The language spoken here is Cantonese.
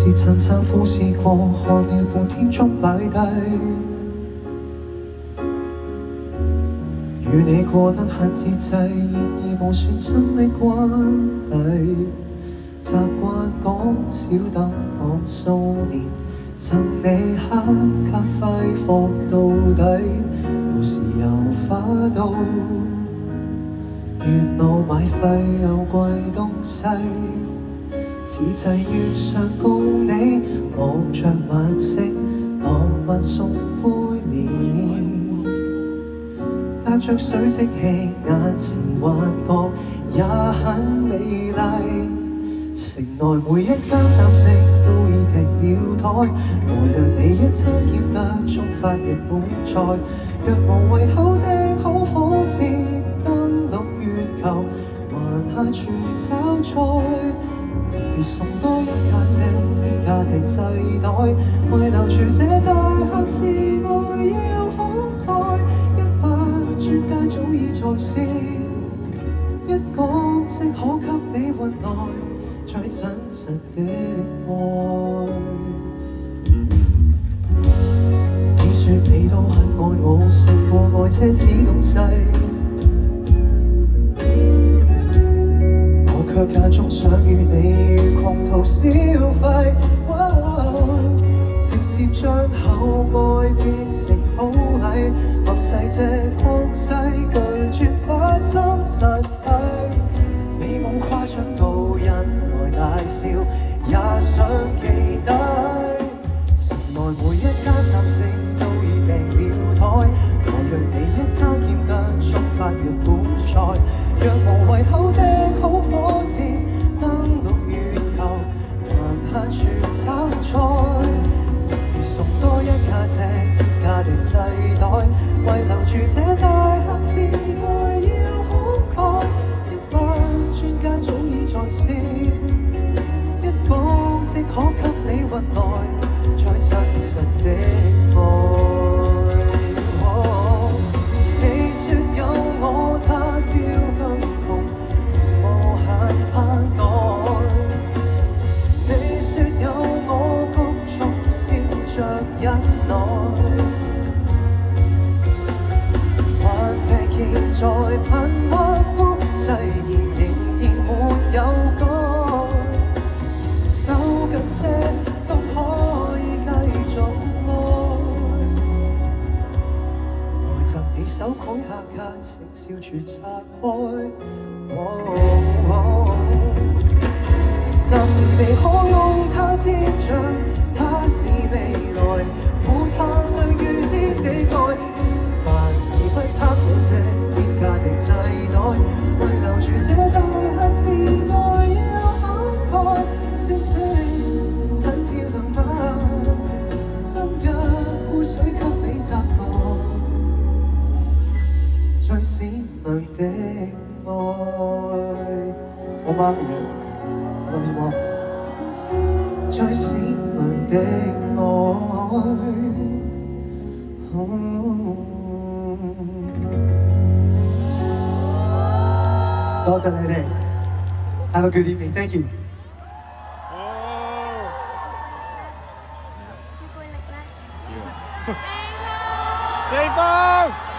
自襯衫敷試過，看了半天終擺低。與你過得很自制，然而無算親密關係。習慣講少等我數年，贈你黑咖啡放到底，到時又花到月老買廢又貴東西。此際遇上共你，望着晚星，浪漫送杯麵，隔着水蒸氣，眼前幻覺也很美麗。城內每一間餐廳都已訂了台，來讓你一餐兼得中法日本菜。若無胃口訂好火箭，登陸月球，還下廚炒菜。別送多一架正天價地製袋，為留住這大客是愛要慷慨。一班專家早已在線，一講即可給你運來最真實的愛。你說你都很愛我，勝過愛奢侈東西。卻間中想與你狂徒消費，直接將厚愛變成好禮，學細隻東西拒絕發生實體。美夢誇張到人來大笑，也想記低。城內每一家三星都已訂了台，來讓你一餐兼得中法日本菜。若無胃口訂好火箭，登陸月球，還下廚炒菜。別送多一架正天價地製袋，為留住這大客是愛要慷慨。一班專家早已在線，一講即可給你運來最真實的愛。你說有我，他朝更窮，無限盼待。你說有我，谷中笑着忍耐。還疲倦在噴畫複製，仍沒有改。手緊些不可以繼續愛。來贈你手繪下卡，請笑住拆開。暫時未可用它接著，它是未來，沒限量預知的愛。但而不貪這些天價地製袋，為留住這大客是愛要慷慨。正正很漂亮吧，斟一杯水給你習慣，最閃亮的愛。我媽咪啊！最閃亮的愛。多謝你哋 ，Have a good evening, thank you。地方。